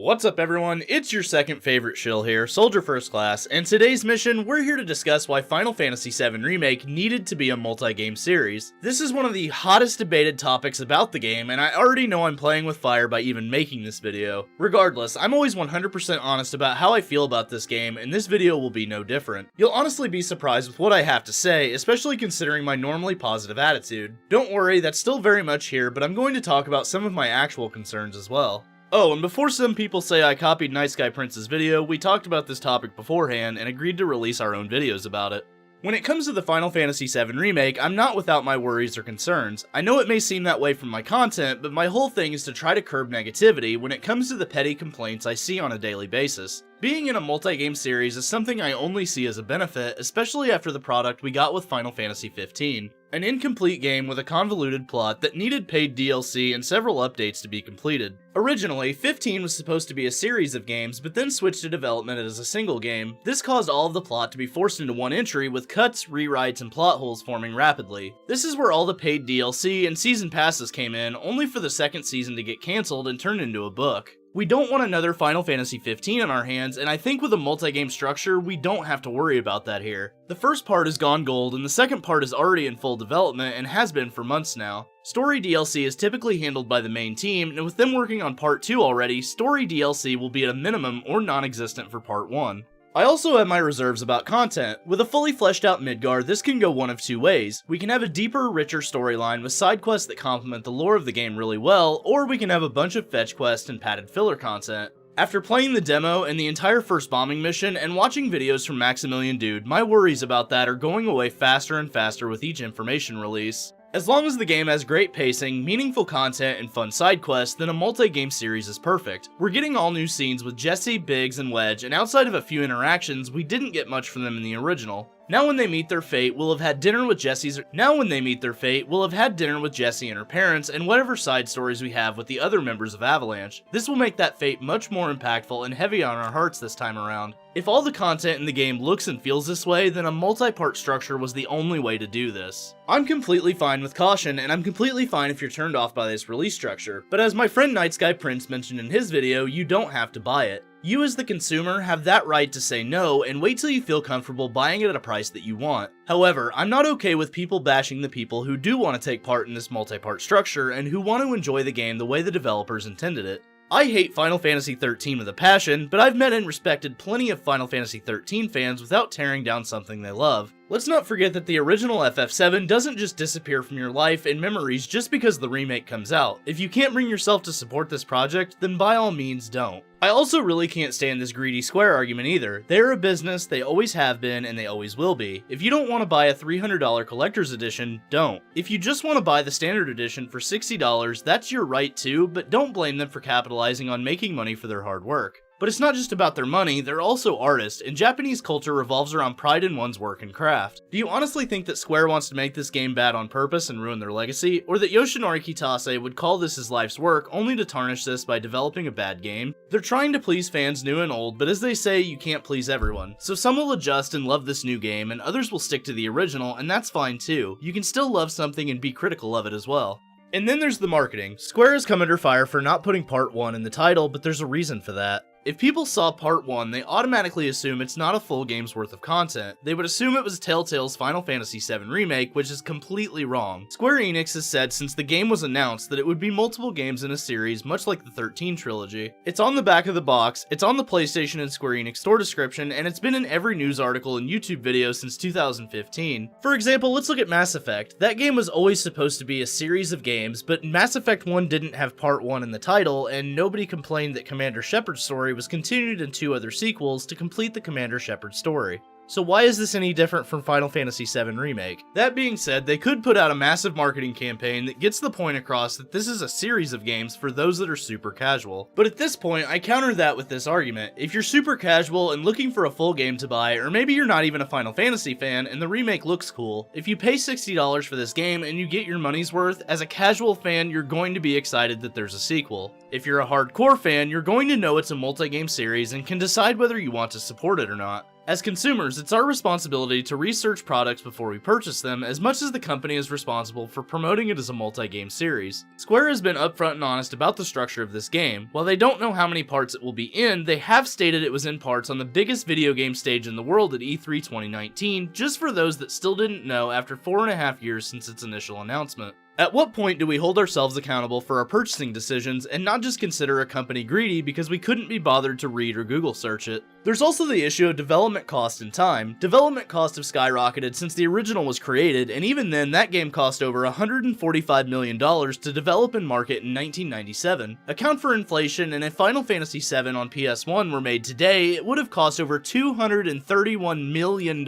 What's up everyone, it's your second favorite shill here, Soldier First Class, and today's mission, we're here to discuss why Final Fantasy VII Remake needed to be a multi-game series. This is one of the hottest debated topics about the game, and I already know I'm playing with fire by even making this video. Regardless, I'm always 100% honest about how I feel about this game, and this video will be no different. You'll honestly be surprised with what I have to say, especially considering my normally positive attitude. Don't worry, that's still very much here, but I'm going to talk about some of my actual concerns as well. Oh, and before some people say I copied Nice Guy Prince's video, we talked about this topic beforehand and agreed to release our own videos about it. When it comes to the Final Fantasy VII Remake, I'm not without my worries or concerns. I know it may seem that way from my content, but my whole thing is to try to curb negativity when it comes to the petty complaints I see on a daily basis. Being in a multi-game series is something I only see as a benefit, especially after the product we got with Final Fantasy XV. An incomplete game with a convoluted plot that needed paid DLC and several updates to be completed. Originally, 15 was supposed to be a series of games, but then switched to development as a single game. This caused all of the plot to be forced into one entry, with cuts, rewrites, and plot holes forming rapidly. This is where all the paid DLC and season passes came in, only for the second season to get cancelled and turned into a book. We don't want another Final Fantasy XV on our hands, and I think with a multi-game structure, we don't have to worry about that here. The first part is gone gold, and the second part is already in full development and has been for months now. Story DLC is typically handled by the main team, and with them working on Part 2 already, Story DLC will be at a minimum or non-existent for Part 1. I also have my reserves about content. With a fully fleshed out Midgar, this can go one of two ways. We can have a deeper, richer storyline with side quests that complement the lore of the game really well, or we can have a bunch of fetch quests and padded filler content. After playing the demo and the entire first bombing mission and watching videos from Maximilian Dude, my worries about that are going away faster and faster with each information release. As long as the game has great pacing, meaningful content, and fun side quests, then a multi-game series is perfect. We're getting all new scenes with Jesse, Biggs, and Wedge, and outside of a few interactions, we didn't get much from them in the original. Now when they meet their fate, we'll have had dinner with Jesse and her parents, and whatever side stories we have with the other members of Avalanche. This will make that fate much more impactful and heavy on our hearts this time around. If all the content in the game looks and feels this way, then a multi-part structure was the only way to do this. I'm completely fine with caution, and I'm completely fine if you're turned off by this release structure, but as my friend Night Sky Prince mentioned in his video, you don't have to buy it. You as the consumer have that right to say no and wait till you feel comfortable buying it at a price that you want. However, I'm not okay with people bashing the people who do want to take part in this multi-part structure and who want to enjoy the game the way the developers intended it. I hate Final Fantasy XIII with a passion, but I've met and respected plenty of Final Fantasy XIII fans without tearing down something they love. Let's not forget that the original FF7 doesn't just disappear from your life and memories just because the remake comes out. If you can't bring yourself to support this project, then by all means don't. I also really can't stand this greedy Square argument either. They're a business, they always have been, and they always will be. If you don't want to buy a $300 collector's edition, don't. If you just want to buy the standard edition for $60, that's your right too, but don't blame them for capitalizing on making money for their hard work. But it's not just about their money, they're also artists, and Japanese culture revolves around pride in one's work and craft. Do you honestly think that Square wants to make this game bad on purpose and ruin their legacy, or that Yoshinori Kitase would call this his life's work only to tarnish this by developing a bad game? They're trying to please fans new and old, but as they say, you can't please everyone. So some will adjust and love this new game, and others will stick to the original, and that's fine too. You can still love something and be critical of it as well. And then there's the marketing. Square has come under fire for not putting Part 1 in the title, but there's a reason for that. If people saw Part 1, they automatically assume it's not a full game's worth of content. They would assume it was Telltale's Final Fantasy VII Remake, which is completely wrong. Square Enix has said since the game was announced that it would be multiple games in a series, much like the 13 trilogy. It's on the back of the box, it's on the PlayStation and Square Enix store description, and it's been in every news article and YouTube video since 2015. For example, let's look at Mass Effect. That game was always supposed to be a series of games, but Mass Effect 1 didn't have Part 1 in the title, and nobody complained that Commander Shepard's story was continued in 2 other sequels to complete the Commander Shepard story. So why is this any different from Final Fantasy VII Remake? That being said, they could put out a massive marketing campaign that gets the point across that this is a series of games for those that are super casual. But at this point, I counter that with this argument. If you're super casual and looking for a full game to buy, or maybe you're not even a Final Fantasy fan and the remake looks cool, if you pay $60 for this game and you get your money's worth, as a casual fan, you're going to be excited that there's a sequel. If you're a hardcore fan, you're going to know it's a multi-game series and can decide whether you want to support it or not. As consumers, it's our responsibility to research products before we purchase them as much as the company is responsible for promoting it as a multi-game series. Square has been upfront and honest about the structure of this game. While they don't know how many parts it will be in, they have stated it was in parts on the biggest video game stage in the world at E3 2019, just for those that still didn't know after 4.5 years since its initial announcement. At what point do we hold ourselves accountable for our purchasing decisions and not just consider a company greedy because we couldn't be bothered to read or Google search it? There's also the issue of development cost and time. Development costs have skyrocketed since the original was created, and even then that game cost over $145 million to develop and market in 1997. Account for inflation, and if Final Fantasy VII on PS1 were made today, it would have cost over $231 million.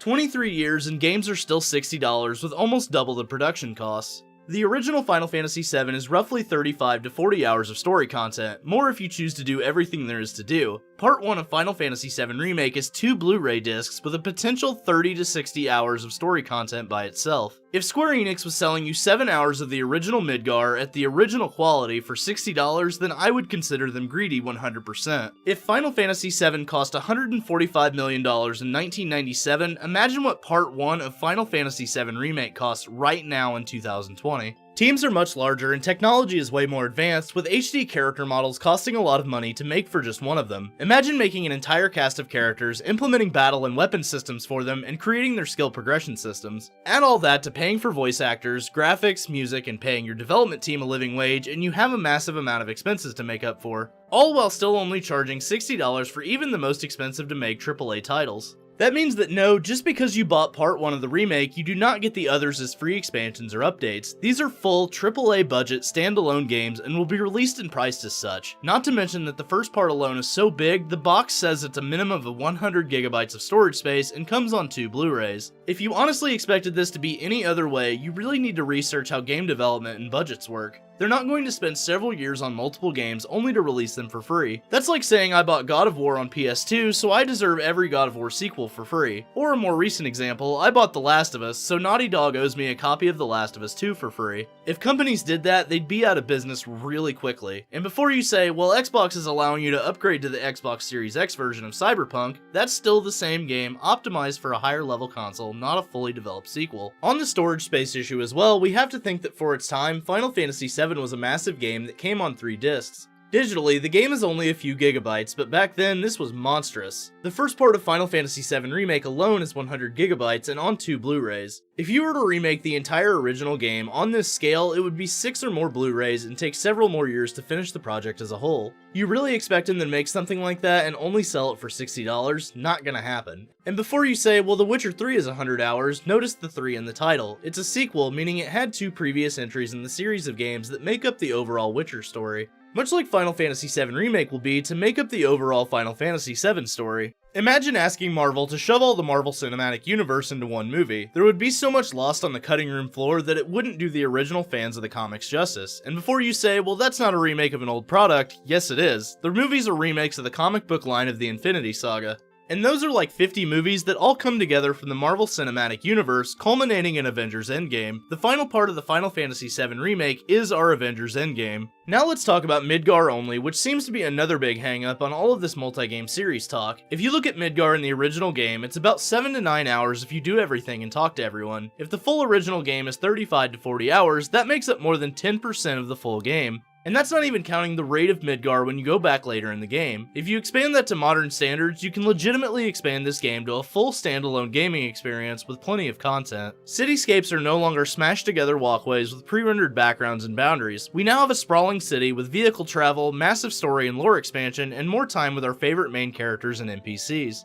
23 years and games are still $60 with almost double the production costs. The original Final Fantasy VII is roughly 35 to 40 hours of story content, more if you choose to do everything there is to do. Part 1 of Final Fantasy VII Remake is 2 Blu-ray discs with a potential 30 to 60 hours of story content by itself. If Square Enix was selling you 7 hours of the original Midgar at the original quality for $60, then I would consider them greedy 100%. If Final Fantasy VII cost $145 million in 1997, imagine what Part 1 of Final Fantasy VII Remake costs right now in 2020. Teams are much larger and technology is way more advanced, with HD character models costing a lot of money to make for just one of them. Imagine making an entire cast of characters, implementing battle and weapon systems for them, and creating their skill progression systems. Add all that to paying for voice actors, graphics, music, and paying your development team a living wage, and you have a massive amount of expenses to make up for. All while still only charging $60 for even the most expensive to make AAA titles. That means that no, just because you bought part 1 of the remake, you do not get the others as free expansions or updates. These are full, AAA budget, standalone games and will be released and priced as such. Not to mention that the first part alone is so big, the box says it's a minimum of 100 gigabytes of storage space and comes on 2 Blu-rays. If you honestly expected this to be any other way, you really need to research how game development and budgets work. They're not going to spend several years on multiple games only to release them for free. That's like saying I bought God of War on PS2, so I deserve every God of War sequel for free. Or a more recent example, I bought The Last of Us, so Naughty Dog owes me a copy of The Last of Us 2 for free. If companies did that, they'd be out of business really quickly. And before you say, well, Xbox is allowing you to upgrade to the Xbox Series X version of Cyberpunk, that's still the same game, optimized for a higher level console, not a fully developed sequel. On the storage space issue as well, we have to think that for its time, Final Fantasy VII was a massive game that came on 3 discs. Digitally, the game is only a few gigabytes, but back then, this was monstrous. The first part of Final Fantasy VII Remake alone is 100 gigabytes and on 2 Blu-rays. If you were to remake the entire original game on this scale, it would be 6 or more Blu-rays and take several more years to finish the project as a whole. You really expect them to make something like that and only sell it for $60? Not gonna happen. And before you say, well, The Witcher 3 is 100 hours, notice the 3 in the title. It's a sequel, meaning it had 2 previous entries in the series of games that make up the overall Witcher story. Much like Final Fantasy VII Remake will be to make up the overall Final Fantasy VII story. Imagine asking Marvel to shove all the Marvel Cinematic Universe into one movie. There would be so much lost on the cutting room floor that it wouldn't do the original fans of the comics justice. And before you say, well, that's not a remake of an old product, yes it is. The movies are remakes of the comic book line of the Infinity Saga. And those are like 50 movies that all come together from the Marvel Cinematic Universe, culminating in Avengers Endgame. The final part of the Final Fantasy VII Remake is our Avengers Endgame. Now let's talk about Midgar only, which seems to be another big hang-up on all of this multi-game series talk. If you look at Midgar in the original game, it's about 7 to 9 hours if you do everything and talk to everyone. If the full original game is 35 to 40 hours, that makes up more than 10% of the full game. And that's not even counting the rate of Midgar when you go back later in the game. If you expand that to modern standards, you can legitimately expand this game to a full standalone gaming experience with plenty of content. Cityscapes are no longer smashed together walkways with pre-rendered backgrounds and boundaries. We now have a sprawling city with vehicle travel, massive story and lore expansion, and more time with our favorite main characters and NPCs.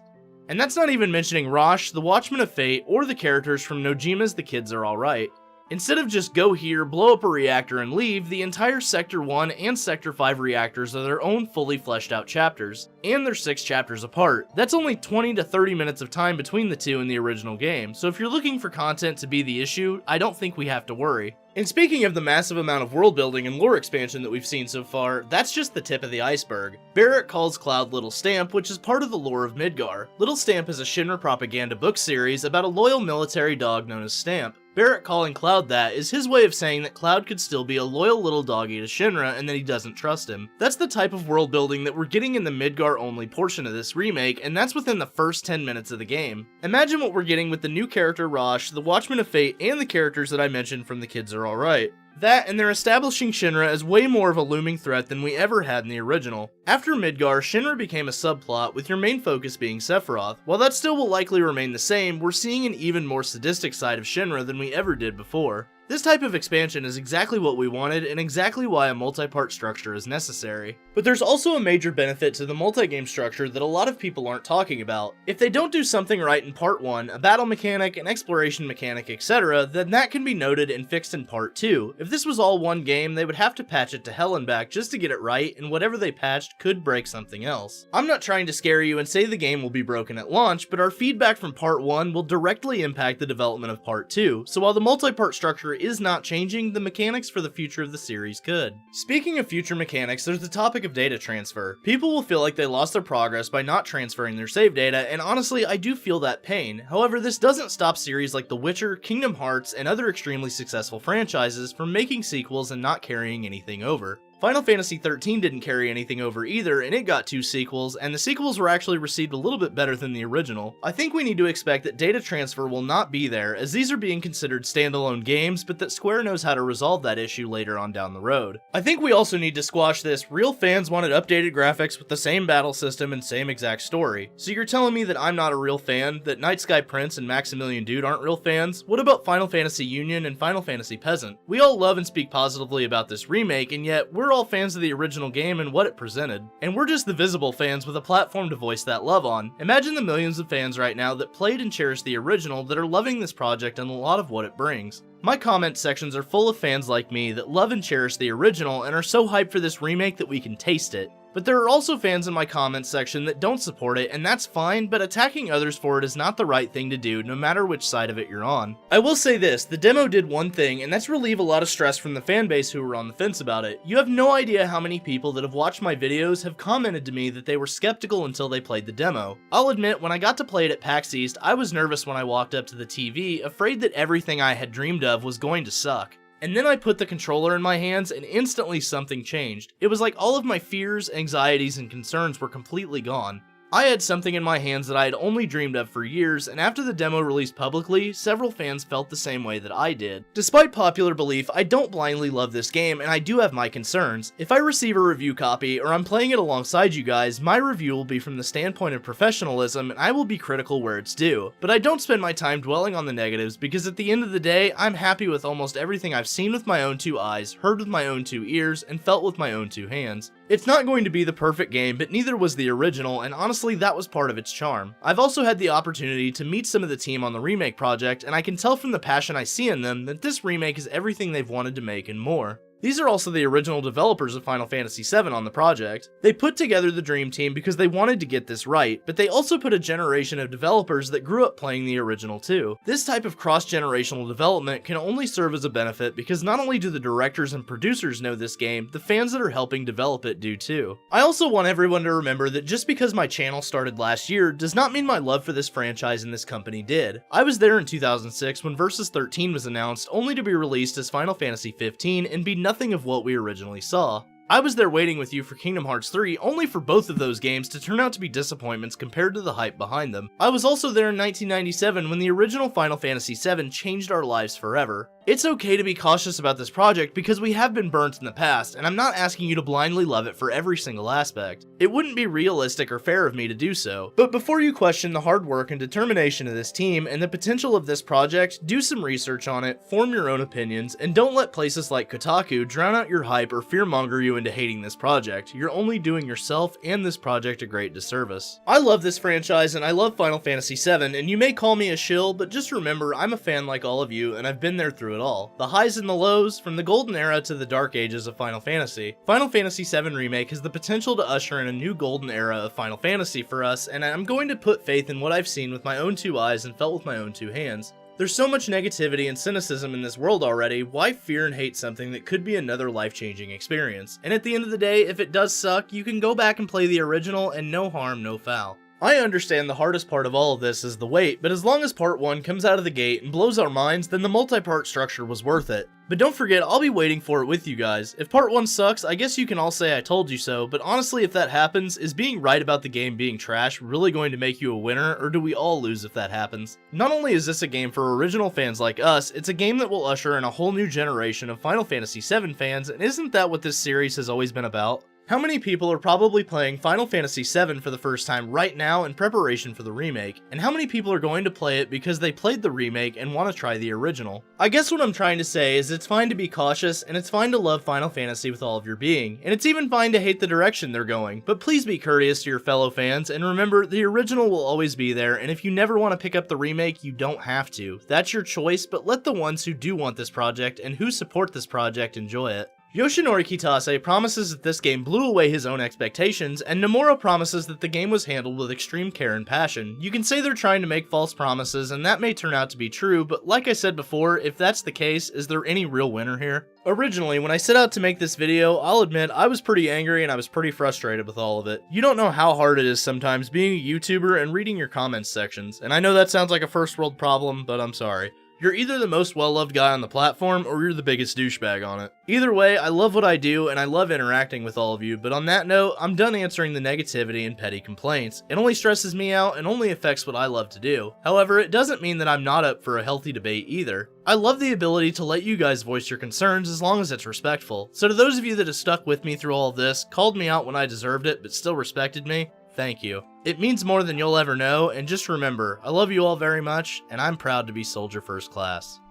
And that's not even mentioning Rosh, the Watchman of Fate, or the characters from Nojima's The Kids Are Alright. Instead of just go here, blow up a reactor and leave, the entire Sector 1 and Sector 5 reactors are their own fully fleshed out chapters, and they're 6 chapters apart. That's only 20 to 30 minutes of time between the two in the original game, so if you're looking for content to be the issue, I don't think we have to worry. And speaking of the massive amount of world building and lore expansion that we've seen so far, that's just the tip of the iceberg. Barrett calls Cloud Little Stamp, which is part of the lore of Midgar. Little Stamp is a Shinra propaganda book series about a loyal military dog known as Stamp. Barrett calling Cloud that is his way of saying that Cloud could still be a loyal little doggy to Shinra and that he doesn't trust him. That's the type of world building that we're getting in the Midgar only portion of this remake, and that's within the first 10 minutes of the game. Imagine what we're getting with the new character Rosh, the Watchman of Fate, and the characters that I mentioned from The Kids Are Alright. That, and they're establishing Shinra as way more of a looming threat than we ever had in the original. After Midgar, Shinra became a subplot, with your main focus being Sephiroth. While that still will likely remain the same, we're seeing an even more sadistic side of Shinra than we ever did before. This type of expansion is exactly what we wanted, and exactly why a multi-part structure is necessary. But there's also a major benefit to the multi-game structure that a lot of people aren't talking about. If they don't do something right in Part 1, a battle mechanic, an exploration mechanic, etc., then that can be noted and fixed in Part 2. If this was all one game, they would have to patch it to hell and back just to get it right, and whatever they patched could break something else. I'm not trying to scare you and say the game will be broken at launch, but our feedback from Part 1 will directly impact the development of Part 2, so while the multi-part structure is not changing, the mechanics for the future of the series could. Speaking of future mechanics, there's the topic of data transfer. People will feel like they lost their progress by not transferring their save data, and honestly, I do feel that pain. However, this doesn't stop series like The Witcher, Kingdom Hearts, and other extremely successful franchises from making sequels and not carrying anything over. Final Fantasy XIII didn't carry anything over either, and it got 2 sequels, and the sequels were actually received a little bit better than the original. I think we need to expect that data transfer will not be there, as these are being considered standalone games, but that Square knows how to resolve that issue later on down the road. I think we also need to squash this real fans wanted updated graphics with the same battle system and same exact story. So you're telling me that I'm not a real fan, that Night Sky Prince and Maximilian Dude aren't real fans? What about Final Fantasy Union and Final Fantasy Peasant? We all love and speak positively about this remake, and yet we're all fans of the original game and what it presented. And we're just the visible fans with a platform to voice that love on. Imagine the millions of fans right now that played and cherished the original that are loving this project and a lot of what it brings. My comment sections are full of fans like me that love and cherish the original and are so hyped for this remake that we can taste it. But there are also fans in my comments section that don't support it, and that's fine, but attacking others for it is not the right thing to do no matter which side of it you're on. I will say this, the demo did one thing, and that's relieve a lot of stress from the fanbase who were on the fence about it. You have no idea how many people that have watched my videos have commented to me that they were skeptical until they played the demo. I'll admit, when I got to play it at PAX East, I was nervous when I walked up to the TV, afraid that everything I had dreamed of was going to suck. And then I put the controller in my hands and instantly something changed. It was like all of my fears, anxieties, and concerns were completely gone. I had something in my hands that I had only dreamed of for years, and after the demo released publicly, several fans felt the same way that I did. Despite popular belief, I don't blindly love this game, and I do have my concerns. If I receive a review copy, or I'm playing it alongside you guys, my review will be from the standpoint of professionalism, and I will be critical where it's due. But I don't spend my time dwelling on the negatives, because at the end of the day, I'm happy with almost everything I've seen with my own 2 eyes, heard with my own 2 ears, and felt with my own 2 hands. It's not going to be the perfect game, but neither was the original, and honestly that was part of its charm. I've also had the opportunity to meet some of the team on the remake project, and I can tell from the passion I see in them that this remake is everything they've wanted to make and more. These are also the original developers of Final Fantasy VII on the project. They put together the dream team because they wanted to get this right, but they also put a generation of developers that grew up playing the original too. This type of cross-generational development can only serve as a benefit because not only do the directors and producers know this game, the fans that are helping develop it do too. I also want everyone to remember that just because my channel started last year does not mean my love for this franchise and this company did. I was there in 2006 when Versus 13 was announced, only to be released as Final Fantasy 15 and be nothing of what we originally saw. I was there waiting with you for Kingdom Hearts 3, only for both of those games to turn out to be disappointments compared to the hype behind them. I was also there in 1997 when the original Final Fantasy VII changed our lives forever. It's okay to be cautious about this project because we have been burnt in the past, and I'm not asking you to blindly love it for every single aspect. It wouldn't be realistic or fair of me to do so. But before you question the hard work and determination of this team and the potential of this project, do some research on it, form your own opinions, and don't let places like Kotaku drown out your hype or fearmonger you into hating this project. You're only doing yourself and this project a great disservice. I love this franchise and I love Final Fantasy VII, and you may call me a shill, but just remember I'm a fan like all of you and I've been there through it all. The highs and the lows, from the golden era to the dark ages of Final Fantasy. Final Fantasy VII Remake has the potential to usher in a new golden era of Final Fantasy for us, and I'm going to put faith in what I've seen with my own 2 eyes and felt with my own 2 hands. There's so much negativity and cynicism in this world already, why fear and hate something that could be another life-changing experience? And at the end of the day, if it does suck, you can go back and play the original and no harm, no foul. I understand the hardest part of all of this is the wait, but as long as part 1 comes out of the gate and blows our minds, then the multi-part structure was worth it. But don't forget, I'll be waiting for it with you guys. If part 1 sucks, I guess you can all say I told you so, but honestly, if that happens, is being right about the game being trash really going to make you a winner, or do we all lose if that happens? Not only is this a game for original fans like us, it's a game that will usher in a whole new generation of Final Fantasy VII fans, and isn't that what this series has always been about? How many people are probably playing Final Fantasy VII for the first time right now in preparation for the remake, and how many people are going to play it because they played the remake and want to try the original? I guess what I'm trying to say is it's fine to be cautious, and it's fine to love Final Fantasy with all of your being, and it's even fine to hate the direction they're going, but please be courteous to your fellow fans, and remember, the original will always be there, and if you never want to pick up the remake, you don't have to. That's your choice, but let the ones who do want this project and who support this project enjoy it. Yoshinori Kitase promises that this game blew away his own expectations, and Nomura promises that the game was handled with extreme care and passion. You can say they're trying to make false promises, and that may turn out to be true, but like I said before, if that's the case, is there any real winner here? Originally, when I set out to make this video, I'll admit I was pretty angry and I was pretty frustrated with all of it. You don't know how hard it is sometimes being a YouTuber and reading your comments sections, and I know that sounds like a first world problem, but I'm sorry. You're either the most well-loved guy on the platform, or you're the biggest douchebag on it. Either way, I love what I do, and I love interacting with all of you, but on that note, I'm done answering the negativity and petty complaints. It only stresses me out, and only affects what I love to do. However, it doesn't mean that I'm not up for a healthy debate either. I love the ability to let you guys voice your concerns as long as it's respectful. So to those of you that have stuck with me through all of this, called me out when I deserved it, but still respected me, thank you. It means more than you'll ever know, and just remember, I love you all very much, and I'm proud to be Soldier First Class.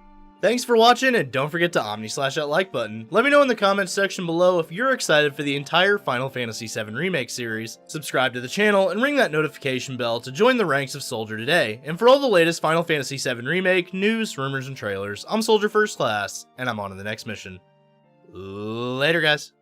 Thanks for watching, and don't forget to Omni-slash that like button. Let me know in the comments section below if you're excited for the entire Final Fantasy VII Remake series. Subscribe to the channel, and ring that notification bell to join the ranks of Soldier today. And for all the latest Final Fantasy VII Remake, news, rumors, and trailers, I'm Soldier First Class, and I'm on to the next mission. Later, guys.